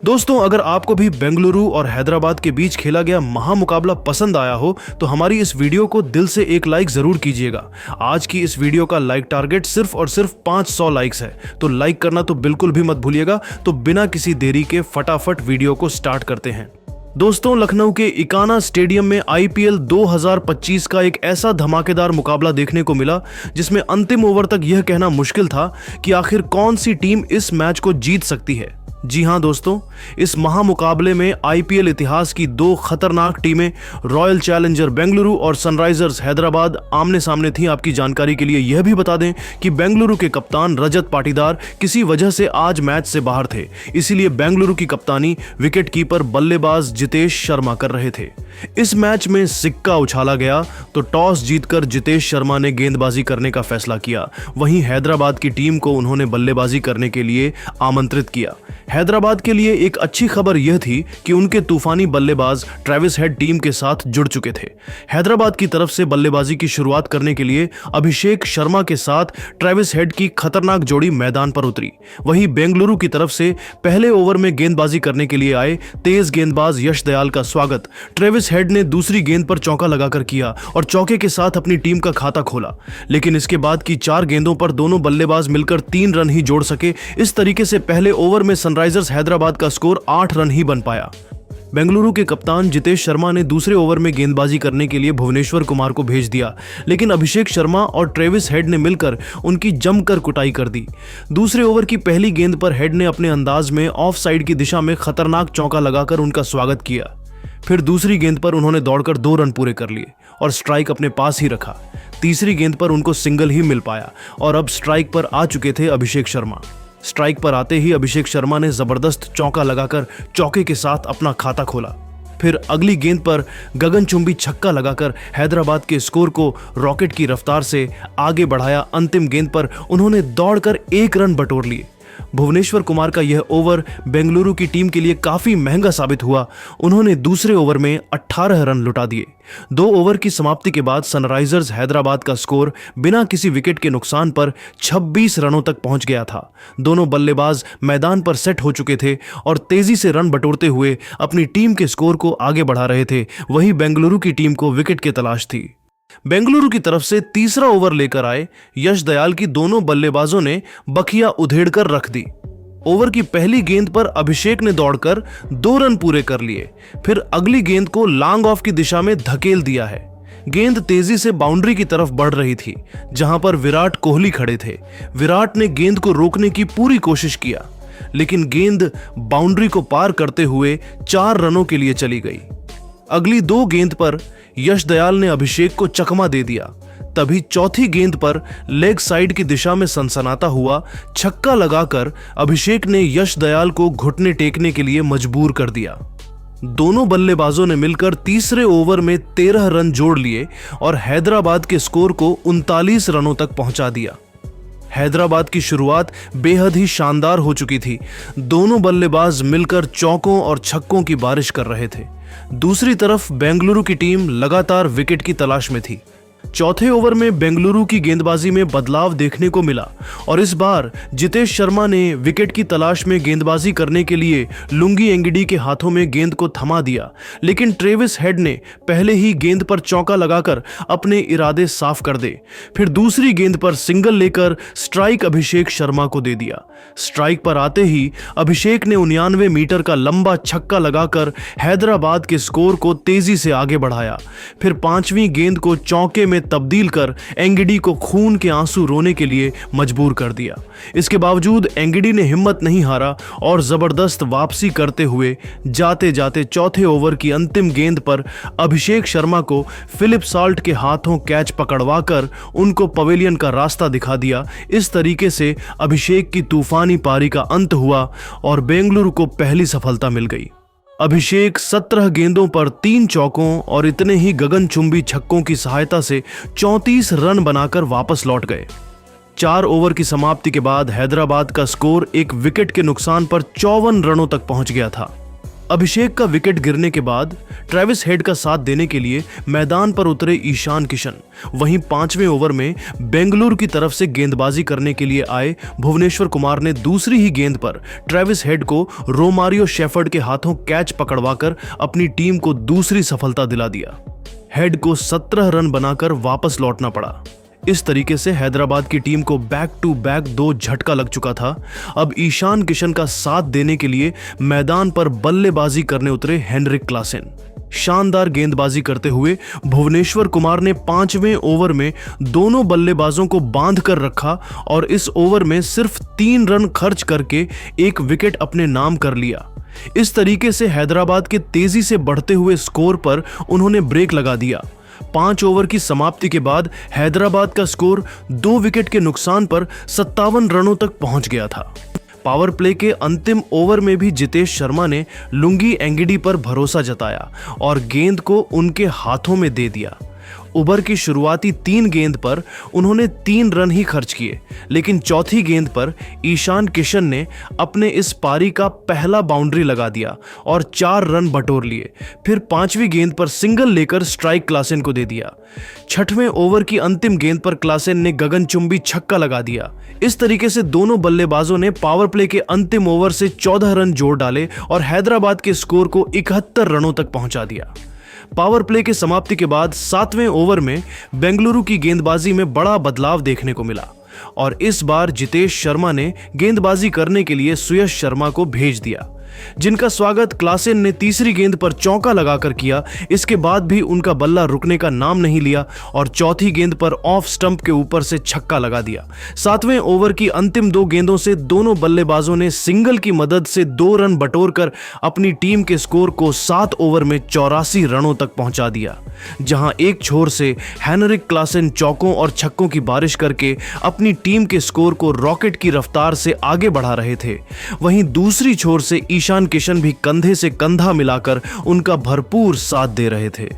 दोस्तों, अगर आपको भी बेंगलुरु और हैदराबाद के बीच खेला गया महामुकाबला पसंद आया हो तो हमारी इस वीडियो को दिल से एक लाइक जरूर कीजिएगा। आज की इस वीडियो का लाइक टारगेट सिर्फ और सिर्फ 500 लाइक्स है, तो लाइक करना तो बिल्कुल भी मत भूलिएगा। तो बिना किसी देरी के फटाफट वीडियो को स्टार्ट करते हैं। दोस्तों, लखनऊ के इकाना स्टेडियम में आईपीएल 2025 का एक ऐसा धमाकेदार मुकाबला देखने को मिला जिसमें अंतिम ओवर तक यह कहना मुश्किल था कि आखिर कौन सी टीम इस मैच को जीत सकती है। जी हां दोस्तों, इस महामुकाबले में आईपीएल इतिहास की दो खतरनाक टीमें रॉयल चैलेंजर बेंगलुरु और सनराइजर्स हैदराबाद आमने सामने थी। आपकी जानकारी के लिए यह भी बता दें कि बेंगलुरु के कप्तान रजत पाटीदार किसी वजह से आज मैच से बाहर थे, इसीलिए बेंगलुरु की कप्तानी विकेटकीपर बल्लेबाज जितेश शर्मा कर रहे थे। इस मैच में सिक्का उछाला गया तो टॉस जीतकर जितेश शर्मा ने गेंदबाजी करने का फैसला किया। वहीं हैदराबाद की टीम को उन्होंने बल्लेबाजी करने के लिए आमंत्रित किया। हैदराबाद के लिए एक अच्छी खबर यह थी कि उनके तूफानी बल्लेबाज ट्रेविस हेड टीम के साथ जुड़ चुके थे। हैदराबाद की तरफ से बल्लेबाजी की शुरुआत करने के लिए अभिषेक शर्मा के साथ ट्रेविस हेड की खतरनाक जोड़ी मैदान पर उतरी। वहीं बेंगलुरु की तरफ से पहले ओवर में गेंदबाजी करने के लिए आए तेज गेंदबाज यश दयाल का स्वागत ट्रेविस हेड ने दूसरी गेंद पर चौका लगाकर किया और चौके के साथ अपनी टीम का खाता खोला। लेकिन इसके बाद की 4 गेंदों पर दोनों बल्लेबाज मिलकर 3 रन ही जोड़ सके। इस तरीके से पहले ओवर में सनराइजर्स हैदराबाद का स्कोर 8 रन ही बन पाया। बेंगलुरु के कप्तान जितेश शर्मा ने दूसरे ओवर में गेंदबाजी करने के लिए भुवनेश्वर कुमार को भेज दिया, लेकिन अभिषेक शर्मा और ट्रेविस हेड ने मिलकर उनकी जमकर कुटाई कर दी। दूसरे ओवर की पहली गेंद पर हेड ने अपने अंदाज में ऑफ साइड की दिशा में खतरनाक चौका लगाकर उनका स्वागत किया। फिर दूसरी गेंद पर उन्होंने दौड़कर 2 रन पूरे कर लिए और स्ट्राइक अपने पास ही रखा। तीसरी गेंद पर उनको सिंगल ही मिल पाया और अब स्ट्राइक पर आ चुके थे अभिषेक शर्मा। स्ट्राइक पर आते ही अभिषेक शर्मा ने जबरदस्त चौका लगाकर चौके के साथ अपना खाता खोला। फिर अगली गेंद पर गगनचुंबी छक्का लगाकर हैदराबाद के स्कोर को रॉकेट की रफ्तार से आगे बढ़ाया। अंतिम गेंद पर उन्होंने दौड़कर 1 रन बटोर लिए। भुवनेश्वर कुमार का यह ओवर बेंगलुरु की टीम के लिए काफी महंगा साबित हुआ। उन्होंने दूसरे ओवर में 18 रन लुटा दिए। 2 ओवर की समाप्ति के बाद सनराइजर्स हैदराबाद का स्कोर बिना किसी विकेट के नुकसान पर 26 रनों तक पहुंच गया था। दोनों बल्लेबाज मैदान पर सेट हो चुके थे और तेजी से रन बटोरते हुए अपनी टीम के स्कोर को आगे बढ़ा रहे थे। वहीं बेंगलुरु की टीम को विकेट की तलाश थी। बेंगलुरु की तरफ से तीसरा ओवर लेकर आए यश दयाल की दोनों बल्लेबाजों ने बखिया उधेड़कर रख दी। ओवर की पहली गेंद पर अभिषेक ने दौड़कर 2 रन पूरे कर लिए। फिर अगली गेंद को लॉन्ग ऑफ की दिशा में धकेल दिया है। गेंद तेजी से बाउंड्री की तरफ बढ़ रही थी, जहां पर विराट कोहली खड़े थे। विराट ने गेंद को रोकने की पूरी कोशिश किया, लेकिन गेंद बाउंड्री को पार करते हुए 4 रनों के लिए चली गई। अगली 2 गेंद पर यश दयाल ने अभिषेक को चकमा दे दिया। तभी चौथी गेंद पर लेग साइड की दिशा में सनसनाता हुआ छक्का लगाकर अभिषेक ने यश दयाल को घुटने टेकने के लिए मजबूर कर दिया। दोनों बल्लेबाजों ने मिलकर तीसरे ओवर में 13 रन जोड़ लिए और हैदराबाद के स्कोर को 39 रनों तक पहुंचा दिया। हैदराबाद की शुरुआत बेहद ही शानदार हो चुकी थी। दोनों बल्लेबाज मिलकर चौकों और छक्कों की बारिश कर रहे थे। दूसरी तरफ बेंगलुरु की टीम लगातार विकेट की तलाश में थी। चौथे ओवर में बेंगलुरु की गेंदबाजी में बदलाव देखने को मिला और इस बार जितेश शर्मा ने विकेट की तलाश में गेंदबाजी करने के लिए लुंगी एंगिडी के हाथों में गेंद को थमा दिया, लेकिन ट्रेविस हेड ने पहले ही गेंद पर चौका लगाकर अपने इरादे साफ कर दे। फिर दूसरी गेंद पर सिंगल लेकर स्ट्राइक अभिषेक शर्मा को दे दिया। स्ट्राइक पर आते ही अभिषेक ने 99 मीटर का लंबा छक्का लगाकर हैदराबाद के स्कोर को तेजी से आगे बढ़ाया। फिर 5वीं गेंद को चौके में तब्दील कर एंगिडी को खून के आंसू रोने के लिए मजबूर कर दिया। इसके बावजूद एंगिडी ने हिम्मत नहीं हारा और जबरदस्त वापसी करते हुए जाते जाते चौथे ओवर की अंतिम गेंद पर अभिषेक शर्मा को फिलिप साल्ट के हाथों कैच पकड़वाकर उनको पवेलियन का रास्ता दिखा दिया। इस तरीके से अभिषेक की तूफानी पारी का अंत हुआ और बेंगलुरु को पहली सफलता मिल गई। अभिषेक 17 गेंदों पर 3 चौकों और इतने ही गगनचुंबी छक्कों की सहायता से 34 रन बनाकर वापस लौट गए। 4 ओवर की समाप्ति के बाद हैदराबाद का स्कोर एक विकेट के नुकसान पर 54 रनों तक पहुंच गया था। अभिषेक का विकेट गिरने के बाद ट्रेविस हेड का साथ देने के लिए मैदान पर उतरे ईशान किशन। वहीं 5वें ओवर में बेंगलुरु की तरफ से गेंदबाजी करने के लिए आए भुवनेश्वर कुमार ने दूसरी ही गेंद पर ट्रेविस हेड को रोमारियो शेफर्ड के हाथों कैच पकड़वाकर अपनी टीम को दूसरी सफलता दिला दिया। हेड को 17 रन बनाकर वापस लौटना पड़ा। इस तरीके से हैदराबाद की टीम को बैक टू बैक 2 झटका लग चुका था। अब ईशान किशन का साथ देने के लिए मैदान पर बल्लेबाजी करने उतरे हेनरिक क्लासेन। शानदार गेंदबाजी करते हुए भुवनेश्वर कुमार ने 5वें ओवर में दोनों बल्लेबाजों को बांध कर रखा और इस ओवर में सिर्फ 3 रन खर्च करके एक विकेट अपने नाम कर लिया। इस तरीके से हैदराबाद के तेजी से बढ़ते हुए स्कोर पर उन्होंने ब्रेक लगा दिया। 5 ओवर की समाप्ति के बाद हैदराबाद का स्कोर 2 विकेट के नुकसान पर 57 रनों तक पहुंच गया था। पावर प्ले के अंतिम ओवर में भी जितेश शर्मा ने लुंगी एंगिडी पर भरोसा जताया और गेंद को उनके हाथों में दे दिया। ओवर की शुरुआती 3 गेंद पर उन्होंने 3 रन ही खर्च किए, लेकिन चौथी गेंद पर ईशान किशन ने अपने इस पारी का पहला बाउंड्री लगा दिया और 4 रन बटोर लिए। फिर 5वीं गेंद पर सिंगल लेकर स्ट्राइक क्लासेन को दे दिया। 6वें ओवर की अंतिम गेंद पर क्लासेन ने गगनचुंबी छक्का लगा दिया। इस तरीके से दोनों बल्लेबाजों ने पावर प्ले के अंतिम ओवर से 14 रन जोड़ डाले और हैदराबाद के स्कोर को 71 रनों तक पहुंचा दिया। पावर प्ले के समाप्ति के बाद 7वें ओवर में बेंगलुरु की गेंदबाजी में बड़ा बदलाव देखने को मिला और इस बार जितेश शर्मा ने गेंदबाजी करने के लिए सुयश शर्मा को भेज दिया, जिनका स्वागत क्लासेन ने तीसरी गेंद पर चौका लगाकर किया। इसके बाद भी उनका बल्ला रुकने का नाम नहीं लिया और चौथी गेंद पर ऑफ स्टंप के ऊपर से छक्का लगा दिया। 7वें ओवर की अंतिम 2 गेंदों से दोनों बल्लेबाजों ने सिंगल की मदद से 2 रन बटोरकर अपनी टीम के स्कोर को 7 ओवर में 84 रनों तक पहुंचा दिया। जहां एक छोर से हेनरिक क्लासेन चौकों और छक्कों की बारिश करके अपनी टीम के स्कोर को रॉकेट की रफ्तार से आगे बढ़ा रहे थे, वहीं दूसरी छोर से ईशान किशन भी कंधे से कंधा मिलाकर उनका भरपूर साथ दे रहे थे।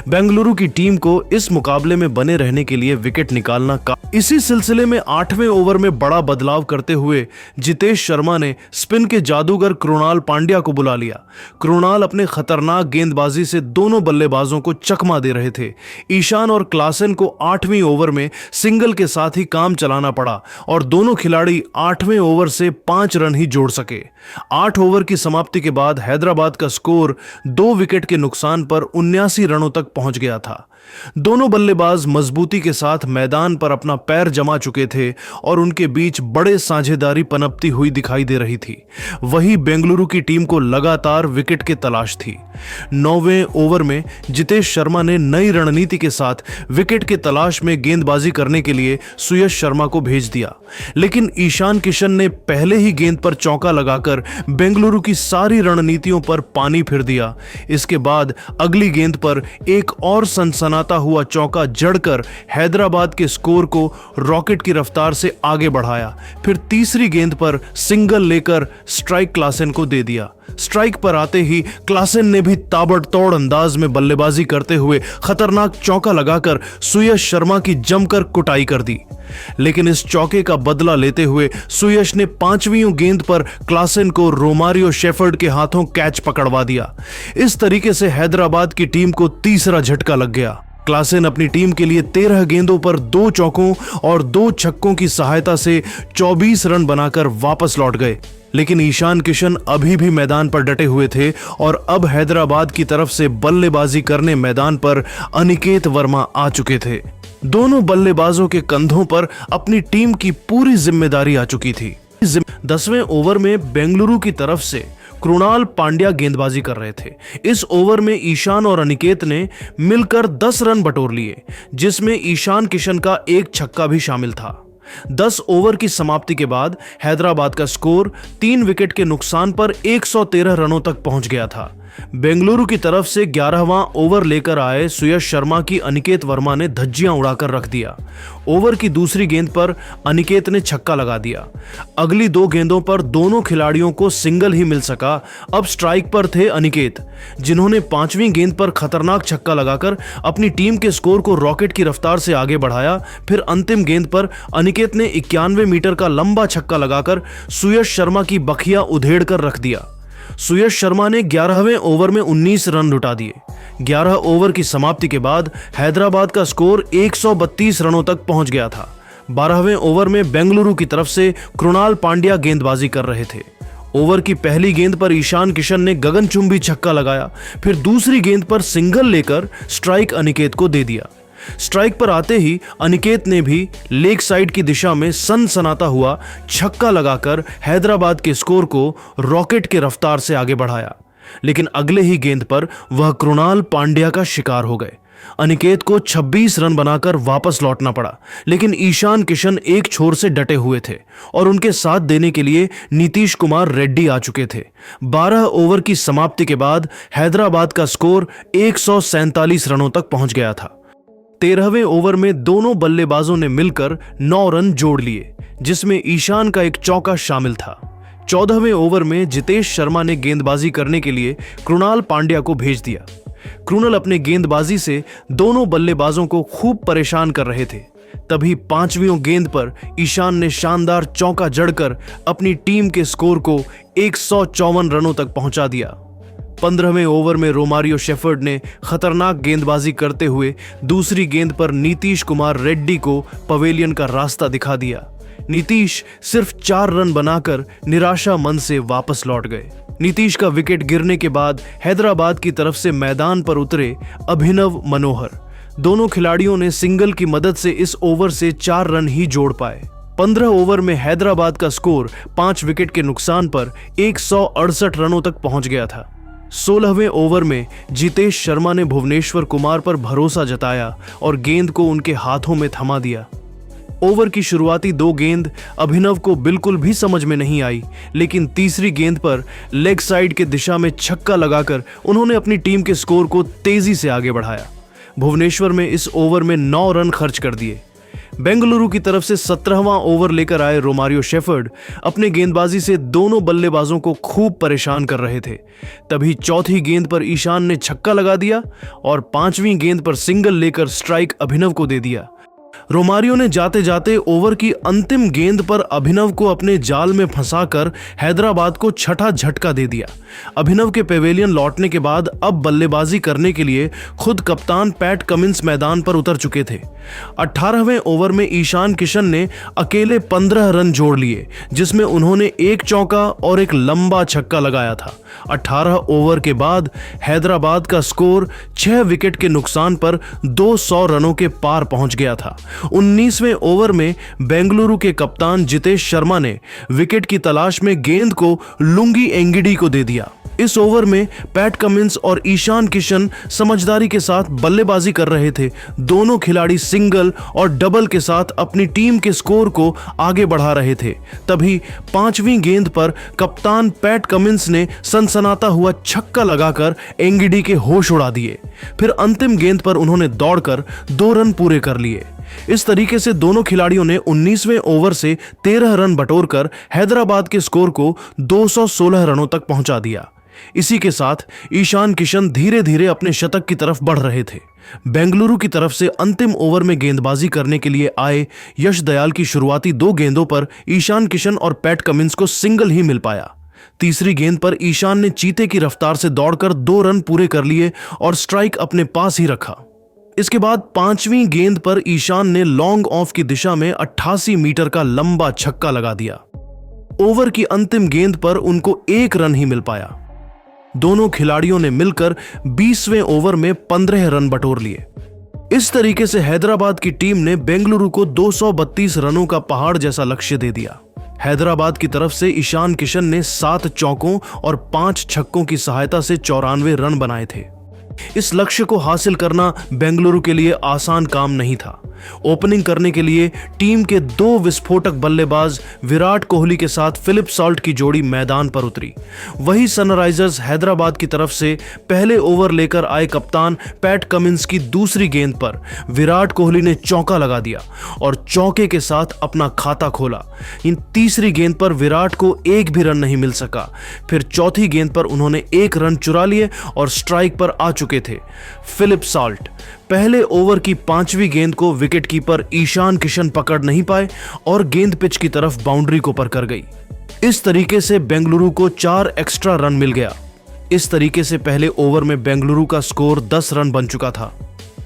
बेंगलुरु की टीम को इस मुकाबले में बने रहने के लिए विकेट निकालना इसी सिलसिले में 8वें ओवर में बड़ा बदलाव करते हुए जितेश शर्मा ने स्पिन के जादूगर कृणाल पांड्या को बुला लिया। कृणाल अपने खतरनाक गेंदबाजी से दोनों बल्लेबाजों को चकमा दे रहे थे। ईशान और क्लासेन को 8वीं ओवर में सिंगल के साथ ही काम चलाना पड़ा और दोनों खिलाड़ी 8वें ओवर से 5 रन ही जोड़ सके। 8 ओवर की समाप्ति के बाद हैदराबाद का स्कोर 2 विकेट के नुकसान पर 79 रनों तक पहुंच गया था। दोनों बल्लेबाज मजबूती के साथ मैदान पर अपना पैर जमा चुके थे और उनके बीच बड़े साझेदारी पनपती हुई दिखाई दे रही थी। वहीं बेंगलुरु की टीम को लगातार विकेट की तलाश थी। 9वें ओवर में जितेश शर्मा ने नई रणनीति के साथ विकेट की तलाश में गेंदबाजी करने के लिए सुयश शर्मा को भेज दिया, लेकिन ईशान किशन ने पहले ही गेंद पर चौका लगाकर बेंगलुरु की सारी रणनीतियों पर पानी फिर दिया। इसके बाद अगली गेंद पर एक और सनसनाता हुआ चौका जड़कर हैदराबाद के स्कोर को रॉकेट की रफ्तार से आगे बढ़ाया। फिर तीसरी गेंद पर सिंगल लेकर स्ट्राइक क्लासेन को दे दिया। स्ट्राइक पर आते ही क्लासेन ने भी ताबड़तोड़ अंदाज में बल्लेबाजी करते हुए खतरनाक चौका लगाकर सुयश शर्मा की जमकर कुटाई कर दी। लेकिन इस चौके का बदला लेते हुए सुयश ने 5वीं गेंद पर क्लासेन को रोमारियो शेफर्ड के हाथों कैच पकड़वा दिया। इस तरीके से हैदराबाद की टीम को तीसरा झटका लग गया। क्लासेन अपनी टीम के लिए 13 गेंदों पर 2 चौकों और 2 छक्कों की सहायता से 24 रन बनाकर वापस लौट गए, लेकिन ईशान किशन अभी भी मैदान पर डटे हुए थे और अब हैदराबाद की तरफ से बल्लेबाजी करने मैदान पर अनिकेत वर्मा आ चुके थे। दोनों बल्लेबाजों के कंधों पर अपनी टीम की पूरी जिम्मेदारी आ चुकी थी। 10वें ओवर में बेंगलुरु की तरफ से कृणाल पांड्या गेंदबाजी कर रहे थे। इस ओवर में ईशान और अनिकेत ने मिलकर 10 रन बटोर लिए, जिसमें ईशान किशन का एक छक्का भी शामिल था। 10 ओवर की समाप्ति के बाद हैदराबाद का स्कोर 3 विकेट के नुकसान पर 113 रनों तक पहुंच गया था। बेंगलुरु की तरफ से 11वां ओवर लेकर आए सुयश शर्मा की अनिकेत वर्मा ने धज्जियां उड़ाकर रख दिया। ओवर की दूसरी गेंद पर अनिकेत ने छक्का लगा दिया। अगली 2 गेंदों पर दोनों खिलाड़ियों को सिंगल ही मिल सका। अब स्ट्राइक पर थे अनिकेत, जिन्होंने 5वीं गेंद पर खतरनाक छक्का लगाकर अपनी टीम के स्कोर को रॉकेट की रफ्तार से आगे बढ़ाया। फिर अंतिम गेंद पर अनिकेत ने 91 मीटर का लंबा छक्का लगाकर सुयश शर्मा की बखिया उधेड़ कर रख दिया। सुयश शर्मा ने 11वें ओवर में 19 रन लुटा दिए। 11 ओवर की समाप्ति के बाद हैदराबाद का स्कोर 132 रनों तक पहुंच गया था। 12वें ओवर में बेंगलुरु की तरफ से कृणाल पांड्या गेंदबाजी कर रहे थे। ओवर की पहली गेंद पर ईशान किशन ने गगनचुंबी छक्का लगाया, फिर दूसरी गेंद पर सिंगल लेकर स्ट्राइक अनिकेत को दे दिया। स्ट्राइक पर आते ही अनिकेत ने भी लेग साइड की दिशा में सनसनाता हुआ छक्का लगाकर हैदराबाद के स्कोर को रॉकेट के रफ्तार से आगे बढ़ाया, लेकिन अगले ही गेंद पर वह कृणाल पांड्या का शिकार हो गए। अनिकेत को 26 रन बनाकर वापस लौटना पड़ा, लेकिन ईशान किशन एक छोर से डटे हुए थे और उनके साथ देने के लिए नीतीश कुमार रेड्डी आ चुके थे। 12 ओवर की समाप्ति के बाद हैदराबाद का स्कोर 147 रनों तक पहुंच गया था। 13वें ओवर में दोनों बल्लेबाजों ने मिलकर 9 रन जोड़ लिए, जिसमें ईशान का एक चौका शामिल था। 14वें ओवर में जितेश शर्मा ने गेंदबाजी करने के लिए कृणाल पांड्या को भेज दिया। कृणाल अपने गेंदबाजी से दोनों बल्लेबाजों को खूब परेशान कर रहे थे। तभी 5वीं गेंद पर ईशान ने शानदार चौका जड़कर अपनी टीम के स्कोर को 154 रनों तक पहुंचा दिया। 15वें ओवर में रोमारियो शेफर्ड ने खतरनाक गेंदबाजी करते हुए दूसरी गेंद पर नीतीश कुमार रेड्डी को पवेलियन का रास्ता दिखा दिया। नीतीश सिर्फ 4 रन बनाकर निराशा मन से वापस लौट गए। नीतीश का विकेट गिरने के बाद हैदराबाद की तरफ से मैदान पर उतरे अभिनव मनोहर। दोनों खिलाड़ियों ने सिंगल की मदद से इस ओवर से 4 रन ही जोड़ पाए। 15 ओवर में हैदराबाद का स्कोर 5 विकेट के नुकसान पर 168 रनों तक पहुंच गया था। 16वें ओवर में जितेश शर्मा ने भुवनेश्वर कुमार पर भरोसा जताया और गेंद को उनके हाथों में थमा दिया। ओवर की शुरुआती 2 गेंद अभिनव को बिल्कुल भी समझ में नहीं आई, लेकिन तीसरी गेंद पर लेग साइड के दिशा में छक्का लगाकर उन्होंने अपनी टीम के स्कोर को तेजी से आगे बढ़ाया। भुवनेश्वर में इस ओवर में 9 रन खर्च कर दिए। बेंगलुरु की तरफ से 17वां ओवर लेकर आए रोमारियो शेफर्ड अपने गेंदबाजी से दोनों बल्लेबाजों को खूब परेशान कर रहे थे। तभी चौथी गेंद पर ईशान ने छक्का लगा दिया और 5वीं गेंद पर सिंगल लेकर स्ट्राइक अभिनव को दे दिया। रोमारियो ने जाते जाते ओवर की अंतिम गेंद पर अभिनव को अपने जाल में फंसाकर हैदराबाद को छठा झटका दे दिया। अभिनव के पेवेलियन लौटने के बाद अब बल्लेबाजी करने के लिए खुद कप्तान पैट कमिंस मैदान पर उतर चुके थे। 18वें ओवर में ईशान किशन ने अकेले 15 रन जोड़ लिए, जिसमें उन्होंने एक चौका और एक लंबा छक्का लगाया था। 18 ओवर के बाद हैदराबाद का स्कोर 6 विकेट के नुकसान पर 200 रनों के पार पहुंच गया था। 19वें ओवर में बेंगलुरु के कप्तान जितेश शर्मा ने विकेट की तलाश में गेंद को लुंगी एंगिडी को दे दिया। इस ओवर में पैट कमिंस और ईशान किशन समझदारी के साथ बल्लेबाजी कर रहे थे। दोनों खिलाड़ी सिंगल और डबल के साथ अपनी टीम के स्कोर को आगे बढ़ा रहे थे। तभी 5वीं गेंद पर कप्तान पैट कमिंस ने सनसनाता हुआ छक्का लगाकर एंगिडी के होश उड़ा दिए। फिर अंतिम गेंद पर उन्होंने दौड़कर 2 रन पूरे कर लिए। इस तरीके से दोनों खिलाड़ियों ने 19वें ओवर से 13 रन बटोरकर हैदराबाद के स्कोर को 216 रनों तक पहुंचा दिया। इसी के साथ ईशान किशन धीरे धीरे अपने शतक की तरफ बढ़ रहे थे। बेंगलुरु की तरफ से अंतिम ओवर में गेंदबाजी करने के लिए आए यश दयाल की शुरुआती 2 गेंदों पर ईशान किशन और पैट कमिंस को सिंगल ही मिल पाया। तीसरी गेंद पर ईशान ने चीते की रफ्तार से दौड़कर 2 रन पूरे कर लिए और स्ट्राइक अपने पास ही रखा। इसके बाद 5वीं गेंद पर ईशान ने लॉन्ग ऑफ की दिशा में 88 मीटर का लंबा छक्का लगा दिया। ओवर की अंतिम गेंद पर उनको 1 रन ही मिल पाया। दोनों खिलाड़ियों ने मिलकर 20वें ओवर में 15 रन बटोर लिए। इस तरीके से हैदराबाद की टीम ने बेंगलुरु को 232 रनों का पहाड़ जैसा लक्ष्य दे दिया। हैदराबाद की तरफ से ईशान किशन ने 7 चौकों और 5 छक्कों की सहायता से 94 रन बनाए थे। इस लक्ष्य को हासिल करना बेंगलुरु के लिए आसान काम नहीं था। ओपनिंग करने के लिए टीम के 2 विस्फोटक बल्लेबाज विराट कोहली के साथ फिलिप सॉल्ट की जोड़ी मैदान पर उतरी। वही सनराइजर्स हैदराबाद की तरफ से पहले ओवर लेकर आए कप्तान पैट कमिंस की दूसरी गेंद पर विराट कोहली ने चौका लगा दिया और चौके के साथ अपना खाता खोला। इन तीसरी गेंद पर विराट को 1 भी रन नहीं मिल सका। फिर चौथी गेंद पर उन्होंने 1 रन चुरा लिए और स्ट्राइक पर आ चुके थे। फिलिप सॉल्ट पहले ओवर की 5वीं गेंद को विकेटकीपर ईशान किशन पकड़ नहीं पाए और गेंद पिच की तरफ बाउंड्री को पर कर गई। इस तरीके से बेंगलुरु को 4 एक्स्ट्रा रन मिल गया। इस तरीके से पहले ओवर में बेंगलुरु का स्कोर 10 रन बन चुका था।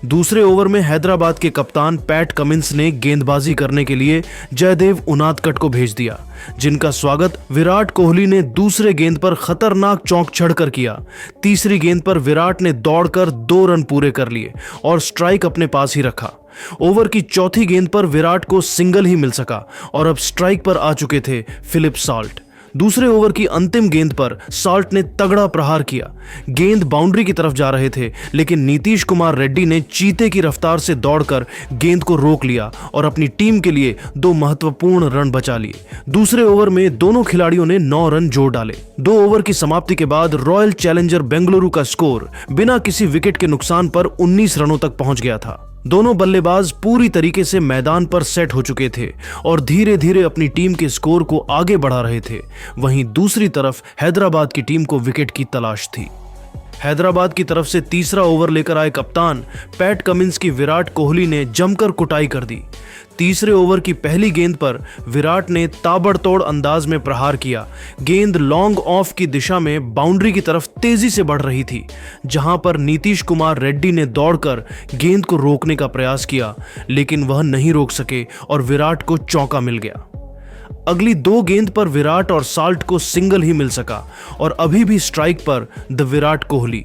दूसरे ओवर में हैदराबाद के कप्तान पैट कमिंस ने गेंदबाजी करने के लिए जयदेव उनादकट को भेज दिया, जिनका स्वागत विराट कोहली ने दूसरे गेंद पर खतरनाक चौक छड़कर किया। तीसरी गेंद पर विराट ने दौड़कर 2 रन पूरे कर लिए और स्ट्राइक अपने पास ही रखा। ओवर की चौथी गेंद पर विराट को सिंगल ही मिल सका और अब स्ट्राइक पर आ चुके थे फिलिप साल्ट। दूसरे ओवर की अंतिम गेंद पर साल्ट ने तगड़ा प्रहार किया। गेंद बाउंड्री की तरफ जा रहे थे, लेकिन नीतीश कुमार रेड्डी ने चीते की रफ्तार से दौड़कर गेंद को रोक लिया और अपनी टीम के लिए 2 महत्वपूर्ण रन बचा लिए। दूसरे ओवर में दोनों खिलाड़ियों ने 9 रन जोड़ डाले। 2 ओवर की समाप्ति के बाद रॉयल चैलेंजर बेंगलुरु का स्कोर बिना किसी विकेट के नुकसान पर 19 रनों तक पहुंच गया था। दोनों बल्लेबाज पूरी तरीके से मैदान पर सेट हो चुके थे और धीरे धीरे अपनी टीम के स्कोर को आगे बढ़ा रहे थे। वहीं दूसरी तरफ हैदराबाद की टीम को विकेट की तलाश थी। हैदराबाद की तरफ से तीसरा ओवर लेकर आए कप्तान पैट कमिंस की विराट कोहली ने जमकर कुटाई कर दी। तीसरे ओवर की पहली गेंद पर विराट ने ताबड़तोड़ अंदाज में प्रहार किया। गेंद लॉन्ग ऑफ की दिशा में बाउंड्री की तरफ तेजी से बढ़ रही थी, जहां पर नीतीश कुमार रेड्डी ने दौड़कर गेंद को रोकने का प्रयास किया, लेकिन वह नहीं रोक सके और विराट को चौका मिल गया। अगली 2 गेंद पर विराट और साल्ट को सिंगल ही मिल सका और अभी भी स्ट्राइक पर द विराट कोहली।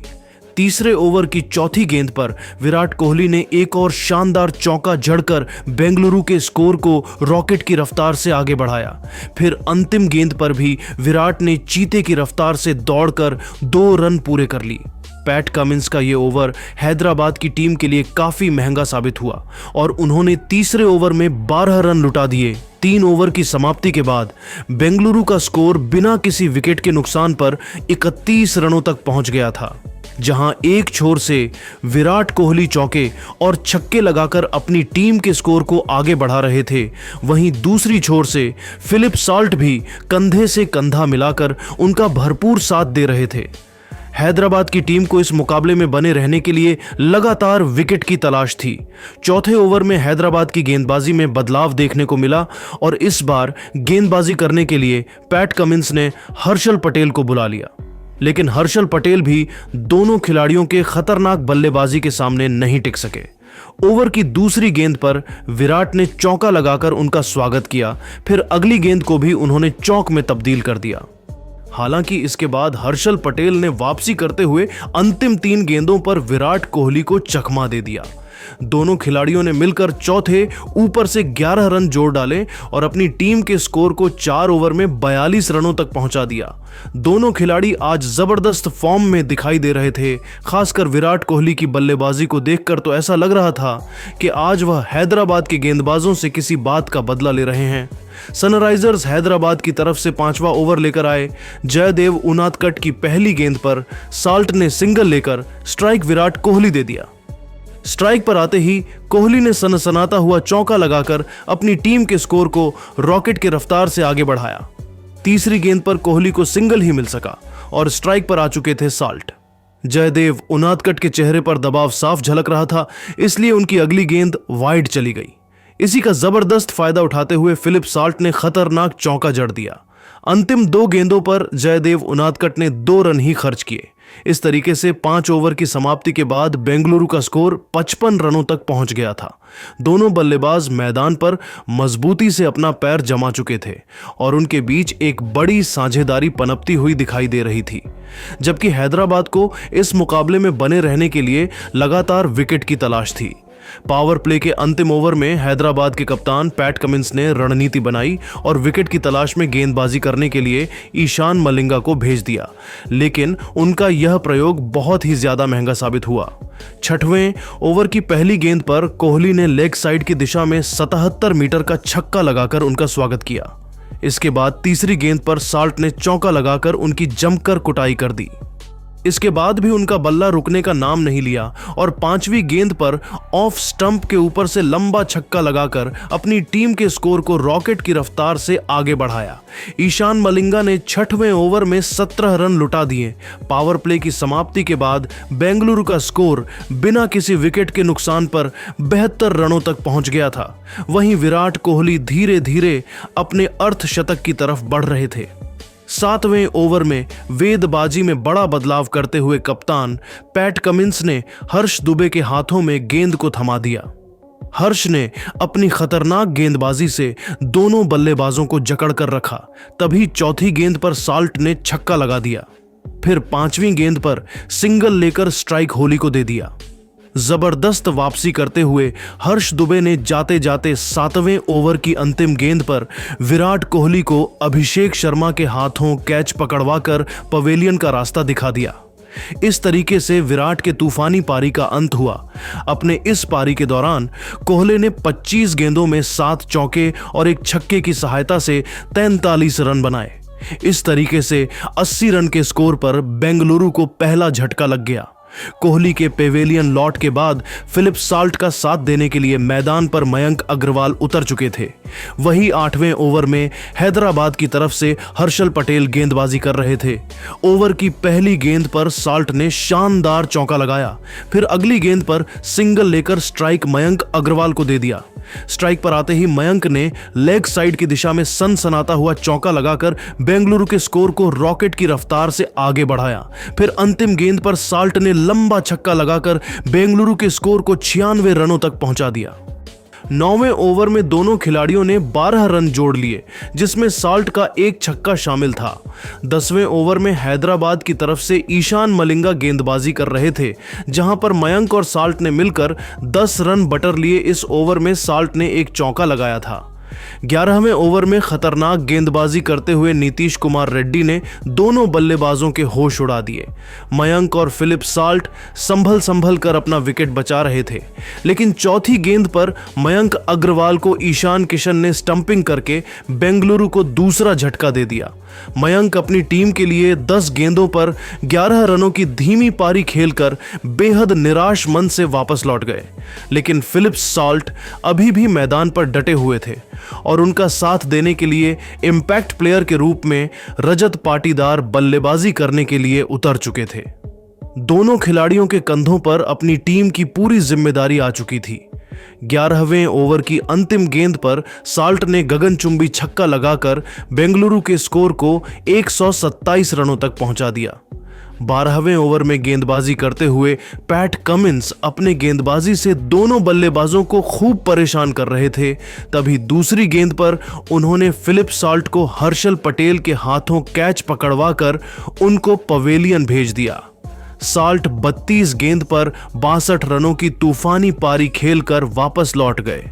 तीसरे ओवर की चौथी गेंद पर विराट कोहली ने एक और शानदार चौका जड़कर बेंगलुरु के स्कोर को रॉकेट की रफ्तार से आगे बढ़ाया। फिर अंतिम गेंद पर भी विराट ने चीते की रफ्तार से दौड़कर 2 रन पूरे कर ली। पैट कमिंस का ये ओवर हैदराबाद की टीम के लिए काफी महंगा साबित हुआ और उन्होंने तीसरे ओवर में 12 रन लुटा दिए। 3 ओवर की समाप्ति के बाद बेंगलुरु का स्कोर बिना किसी विकेट के नुकसान पर 31 रनों तक पहुंच गया था। जहां एक छोर से विराट कोहली चौके और छक्के लगाकर अपनी टीम के स्कोर को आगे बढ़ा रहे थे, वहीं दूसरी छोर से फिलिप साल्ट भी कंधे से कंधा मिलाकर उनका भरपूर साथ दे रहे थे। हैदराबाद की टीम को इस मुकाबले में बने रहने के लिए लगातार विकेट की तलाश थी। चौथे ओवर में हैदराबाद की गेंदबाजी में बदलाव देखने को मिला और इस बार गेंदबाजी करने के लिए पैट कमिंस ने हर्षल पटेल को बुला लिया, लेकिन हर्षल पटेल भी दोनों खिलाड़ियों के खतरनाक बल्लेबाजी के सामने नहीं टिक सके। ओवर की दूसरी गेंद पर विराट ने चौका लगाकर उनका स्वागत किया, फिर अगली गेंद को भी उन्होंने चौक में तब्दील कर दिया। हालांकि इसके बाद हर्षल पटेल ने वापसी करते हुए अंतिम 3 गेंदों पर विराट कोहली को चकमा दे दिया। दोनों खिलाड़ियों ने मिलकर चौथे ऊपर से 11 रन जोड़ डाले और अपनी टीम के स्कोर को 4 ओवर में 42 रनों तक पहुंचा दिया। दोनों खिलाड़ी आज जबरदस्त फॉर्म में दिखाई दे रहे थे। खासकर विराट कोहली की बल्लेबाजी को देखकर तो ऐसा लग रहा था कि आज वह हैदराबाद के गेंदबाजों से किसी बात का बदला ले रहे हैं। सनराइजर्स हैदराबाद की तरफ से 5वां ओवर लेकर आए। जयदेव उनादकट की पहली गेंद पर साल्ट ने सिंगल लेकर स्ट्राइक विराट कोहली दे दिया। स्ट्राइक पर आते ही कोहली ने सनसनाता हुआ चौका लगाकर अपनी टीम के स्कोर को रॉकेट की रफ्तार से आगे बढ़ाया। तीसरी गेंद पर कोहली को सिंगल ही मिल सका और स्ट्राइक पर आ चुके थे साल्ट। जयदेव उनादकट के चेहरे पर दबाव साफ झलक रहा था, इसलिए उनकी अगली गेंद वाइड चली गई। इसी का जबरदस्त फायदा उठाते हुए फिलिप साल्ट ने खतरनाक चौका जड़ दिया। अंतिम 2 गेंदों पर जयदेव उनादकट ने 2 रन ही खर्च किए। इस तरीके से 5 ओवर की समाप्ति के बाद बेंगलुरु का स्कोर 55 रनों तक पहुंच गया था। दोनों बल्लेबाज मैदान पर मजबूती से अपना पैर जमा चुके थे और उनके बीच एक बड़ी साझेदारी पनपती हुई दिखाई दे रही थी, जबकि हैदराबाद को इस मुकाबले में बने रहने के लिए लगातार विकेट की तलाश थी। पावर प्ले के अंतिम ओवर में हैदराबाद के कप्तान पैट कमिंस ने रणनीति बनाई और विकेट की तलाश में गेंदबाजी करने के लिए ईशान मलिंगा को भेज दिया, लेकिन उनका यह प्रयोग बहुत ही ज्यादा महंगा साबित हुआ। 6वें ओवर की पहली गेंद पर कोहली ने लेग साइड की दिशा में 77 मीटर का छक्का लगाकर उनका स्वागत किया। इसके बाद तीसरी गेंद पर साल्ट ने चौका लगाकर उनकी जमकर कुटाई कर दी। इसके बाद भी उनका बल्ला रुकने का नाम नहीं लिया और 5वीं गेंद पर ऑफ स्टंप के ऊपर से लंबा छक्का लगाकर अपनी टीम के स्कोर को रॉकेट की रफ्तार से आगे बढ़ाया। ईशान मलिंगा ने 6वें ओवर में 17 रन लुटा दिए। पावर प्ले की समाप्ति के बाद बेंगलुरु का स्कोर बिना किसी विकेट के नुकसान पर 72 रनों तक पहुंच गया था। वहीं विराट कोहली धीरे धीरे अपने अर्धशतक की तरफ बढ़ रहे थे। 7वें ओवर में गेंदबाजी में बड़ा बदलाव करते हुए कप्तान पैट कमिंस ने हर्ष दुबे के हाथों में गेंद को थमा दिया। हर्ष ने अपनी खतरनाक गेंदबाजी से दोनों बल्लेबाजों को जकड़ कर रखा। तभी चौथी गेंद पर साल्ट ने छक्का लगा दिया। फिर 5वीं गेंद पर सिंगल लेकर स्ट्राइक कोहली को दे दिया। जबरदस्त वापसी करते हुए हर्ष दुबे ने जाते जाते 7वें ओवर की अंतिम गेंद पर विराट कोहली को अभिषेक शर्मा के हाथों कैच पकड़वाकर पवेलियन का रास्ता दिखा दिया। इस तरीके से विराट के तूफानी पारी का अंत हुआ। अपने इस पारी के दौरान कोहली ने 25 गेंदों में 7 चौके और 1 छक्के की सहायता से 43 रन बनाए। इस तरीके से 80 रन के स्कोर पर बेंगलुरु को पहला झटका लग गया। कोहली के पेवेलियन लॉट के बाद फिलिप साल्ट का साथ देने के लिए मैदान पर मयंक अग्रवाल उतर चुके थे। वही 8वें ओवर में हैदराबाद की तरफ से हर्षल पटेल गेंदबाजी कर रहे थे। ओवर की पहली गेंद पर साल्ट ने शानदार चौका लगाया। फिर अगली गेंद पर सिंगल लेकर स्ट्राइक मयंक अग्रवाल को दे दिया। स्ट्राइक पर आते ही मयंक ने लेग साइड की दिशा में सनसनाता हुआ चौका लगाकर बेंगलुरु के स्कोर को रॉकेट की रफ्तार से आगे बढ़ाया। फिर अंतिम गेंद पर साल्ट ने लंबा छक्का लगाकर बेंगलुरु के स्कोर को 96 रनों तक पहुंचा दिया। 9वें ओवर में दोनों खिलाड़ियों ने 12 रन जोड़ लिए, जिसमें साल्ट का 1 छक्का शामिल था। 10वें ओवर में हैदराबाद की तरफ से ईशान मलिंगा गेंदबाजी कर रहे थे, जहां पर मयंक और साल्ट ने मिलकर 10 रन बटर लिए। इस ओवर में साल्ट ने 1 चौका लगाया था। 11वें ओवर में खतरनाक गेंदबाजी करते हुए नीतीश कुमार रेड्डी ने दोनों बल्लेबाजों के होश उड़ा दिए। मयंक और फिलिप साल्ट संभल कर अपना विकेट बचा रहे थे, लेकिन चौथी गेंद पर मयंक अग्रवाल को ईशान किशन ने स्टंपिंग करके बेंगलुरु को दूसरा झटका दे दिया। मयंक अपनी टीम के लिए 10 गेंदों पर 11 रनों की धीमी पारी खेलकर बेहद निराश मन से वापस लौट गए, लेकिन फिलिप साल्ट अभी भी मैदान पर डटे हुए थे और उनका साथ देने के लिए इंपैक्ट प्लेयर के रूप में रजत पाटीदार बल्लेबाजी करने के लिए उतर चुके थे। दोनों खिलाड़ियों के कंधों पर अपनी टीम की पूरी जिम्मेदारी आ चुकी थी। 11वें ओवर की अंतिम गेंद पर साल्ट ने गगनचुंबी छक्का लगाकर बेंगलुरु के स्कोर को 127 रनों तक पहुंचा दिया। 12वें ओवर में गेंदबाजी करते हुए पैट कमिंस अपने गेंदबाजी से दोनों बल्लेबाजों को खूब परेशान कर रहे थे। तभी दूसरी गेंद पर उन्होंने फिलिप साल्ट को हर्षल पटेल के हाथों कैच पकड़वाकर उनको पवेलियन भेज दिया। साल्ट 32 गेंद पर 62 रनों की तूफानी पारी खेलकर वापस लौट गए।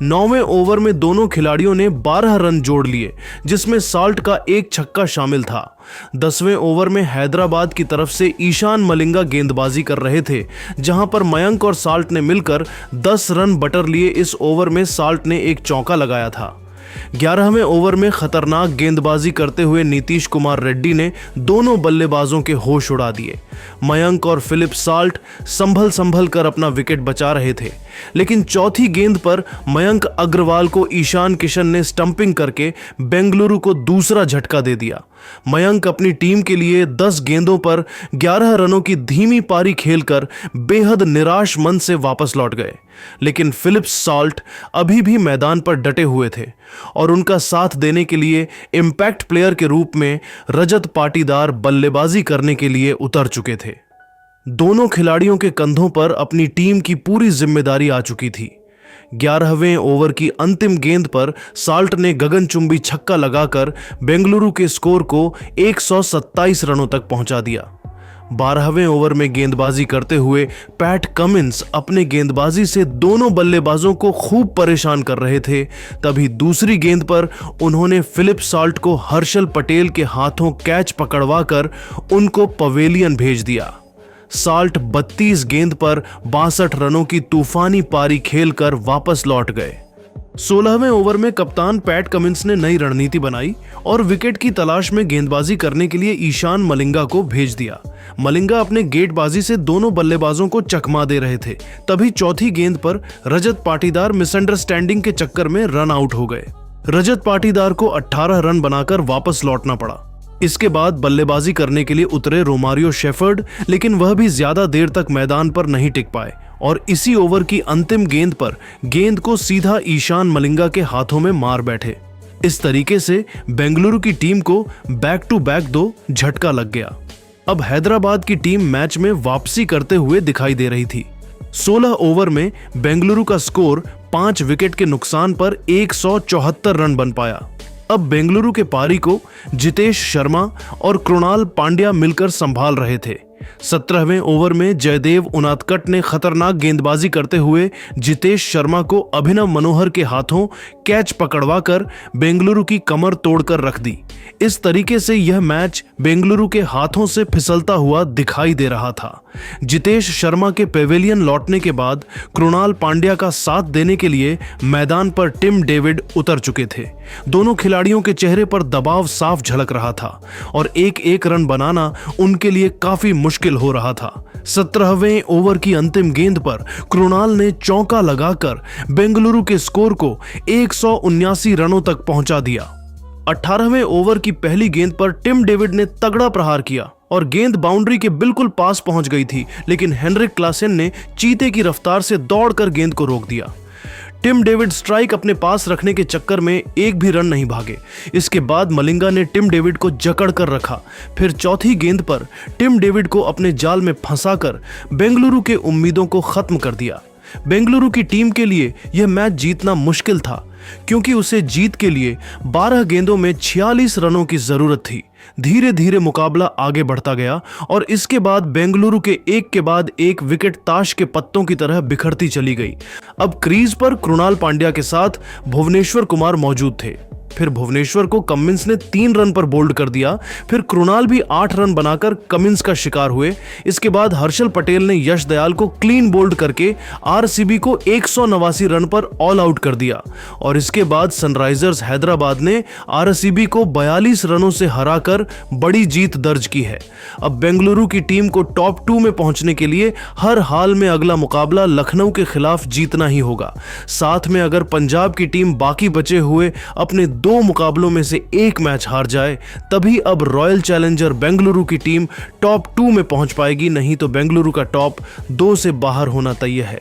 9वें ओवर में दोनों खिलाड़ियों ने 12 रन जोड़ लिए, जिसमें साल्ट का 1 छक्का शामिल था। 10वें ओवर में हैदराबाद की तरफ से ईशान मलिंगा गेंदबाजी कर रहे थे, जहां पर मयंक और साल्ट ने मिलकर 10 रन बटर लिए। इस ओवर में साल्ट ने 1 चौका लगाया था। 11वें ओवर में खतरनाक गेंदबाजी करते हुए नीतीश कुमार रेड्डी ने दोनों बल्लेबाजों के होश उड़ा दिए। मयंक और फिलिप साल्ट संभल कर अपना विकेट बचा रहे थे, लेकिन चौथी गेंद पर मयंक अग्रवाल को ईशान किशन ने स्टंपिंग करके बेंगलुरु को दूसरा झटका दे दिया। मयंक अपनी टीम के लिए 10 गेंदों पर 11 रनों की धीमी पारी खेलकर बेहद निराश मन से वापस लौट गए, लेकिन फिलिप साल्ट अभी भी मैदान पर डटे हुए थे और उनका साथ देने के लिए इंपैक्ट प्लेयर के रूप में रजत पाटीदार बल्लेबाजी करने के लिए उतर चुके थे। दोनों खिलाड़ियों के कंधों पर अपनी टीम की पूरी जिम्मेदारी आ चुकी थी। 11वें ओवर की अंतिम गेंद पर साल्ट ने गगनचुंबी छक्का लगाकर बेंगलुरु के स्कोर को 127 रनों तक पहुंचा दिया। 12वें ओवर में गेंदबाजी करते हुए पैट कमिंस अपने गेंदबाजी से दोनों बल्लेबाजों को खूब परेशान कर रहे थे। तभी दूसरी गेंद पर उन्होंने फिलिप साल्ट को हर्षल पटेल के हाथों कैच पकड़वाकर उनको पवेलियन भेज दिया। साल्ट 32 गेंद पर 62 रनों की तूफानी पारी खेलकर वापस लौट गए। 16वें ओवर में कप्तान पैट कमिंस ने नई रणनीति बनाई और विकेट की तलाश में गेंदबाजी करने के लिए ईशान मलिंगा को भेज दिया। मलिंगा अपने गेटबाजी से दोनों बल्लेबाजों को चकमा दे रहे थे। तभी चौथी गेंद पर रजत पाटीदार मिसअंडरस्टैंडिंग के चक्कर में रन आउट हो गए। रजत पाटीदार को 18 रन बनाकर वापस लौटना पड़ा। इसके बाद बल्लेबाजी करने के लिए उतरे रोमारियो शेफर्ड, लेकिन वह भी ज्यादा देर तक मैदान पर नहीं टिक पाए और इसी ओवर की अंतिम गेंद पर गेंद को सीधा ईशान मलिंगा के हाथों में मार बैठे। इस तरीके से बेंगलुरु की टीम को बैक टू बैक 2 झटका लग गया। अब हैदराबाद की टीम मैच में वापसी करते हुए दिखाई दे रही थी। 16 ओवर में बेंगलुरु का स्कोर 5 विकेट के नुकसान पर 174 रन बन पाया। अब बेंगलुरु के पारी को जितेश शर्मा और कृणाल पांड्या मिलकर संभाल रहे थे। 17वें ओवर में जयदेव उनादकट ने खतरनाक गेंदबाजी करते हुए जितेश शर्मा को अभिनव मनोहर के हाथों कैच पकड़वाकर बेंगलुरु की कमर तोड़कर रख दी। इस तरीके से यह मैच बेंगलुरु के हाथों से फिसलता हुआ दिखाई दे रहा था। जितेश शर्मा के पेविलियन लौटने के बाद कृणाल पांड्या का साथ देने के लिए मैदान पर टिम डेविड उतर चुके थे। दोनों खिलाड़ियों के चेहरे पर दबाव साफ झलक रहा था और एक रन बनाना उनके लिए काफी मुश्किल हो रहा था। 17वें ओवर की अंतिम गेंद पर कृणाल ने चौका लगाकर बेंगलुरु के स्कोर को 179 रनों तक पहुंचा दिया। 18वें ओवर की पहली गेंद पर टिम डेविड ने तगड़ा प्रहार किया और गेंद बाउंड्री के बिल्कुल पास पहुंच गई थी, लेकिन हेनरिक क्लासेन ने चीते की रफ्तार से दौड़कर गेंद को रोक दिया। टिम डेविड स्ट्राइक अपने पास रखने के चक्कर में एक भी रन नहीं भागे। इसके बाद मलिंगा ने टिम डेविड को जकड़ कर रखा। फिर चौथी गेंद पर टिम डेविड को अपने जाल में फंसाकर बेंगलुरु के उम्मीदों को खत्म कर दिया। बेंगलुरु की टीम के लिए यह मैच जीतना मुश्किल था, क्योंकि उसे जीत के लिए 12 गेंदों में 46 रनों की जरूरत थी। धीरे धीरे मुकाबला आगे बढ़ता गया और इसके बाद बेंगलुरु के एक के बाद एक विकेट ताश के पत्तों की तरह बिखरती चली गई। अब क्रीज पर कृणाल पांड्या के साथ भुवनेश्वर कुमार मौजूद थे। फिर भुवनेश्वर को कमिंस ने 3 रन पर बोल्ड कर दिया। फिर कृणाल भी 8 रन बनाकर कमिंस का शिकार हुए। इसके बाद हर्षल पटेल ने यश दयाल को क्लीन बोल्ड करके आरसीबी को 189 रन पर ऑल आउट कर दिया और इसके बाद सनराइजर्स हैदराबाद ने आरसीबी को 42 रनों से हराकर बड़ी जीत दर्ज की है। अब बेंगलुरु की टीम को टॉप 2 में पहुंचने के लिए हर हाल में अगला मुकाबला लखनऊ के खिलाफ जीतना ही होगा। साथ में अगर पंजाब की टीम बाकी बचे हुए अपने 2 मुकाबलों में से एक मैच हार जाए, तभी अब रॉयल चैलेंजर बेंगलुरु की टीम टॉप 2 में पहुंच पाएगी, नहीं तो बेंगलुरु का टॉप 2 से बाहर होना तय है।